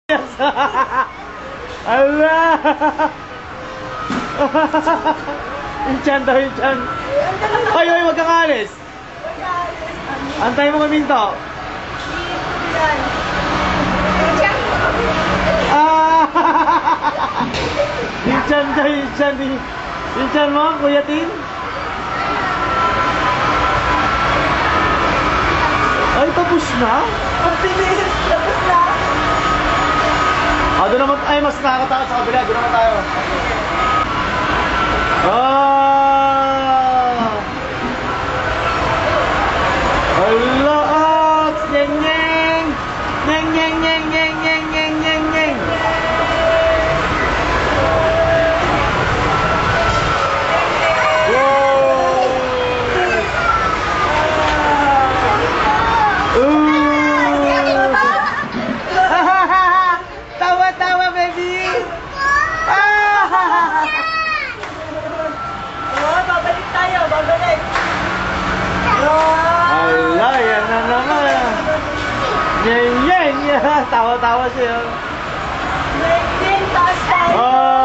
Allah! Inchan daw, inchan. Hoy, hoy, wag kang alis. Antay mo kaminto. Ah! Inchan daw, inchan. Inchan mo, Kuya Tin. Ay, tapos na? Ang bilis! Tapos na! Doon naman, ay mas nakakatakot sa kabila, doon naman tayo. Ah! Allah! Ox! Nyeng nyeng! Nyeng nyeng nyeng nyeng nyeng nyeng nyeng nyeng! Tawa-tawa, baby! Oh, babalik tayo, babalik! Ala, yan na naman! Nyeng nyeng! Tawa-tawa siya! Taas tayo!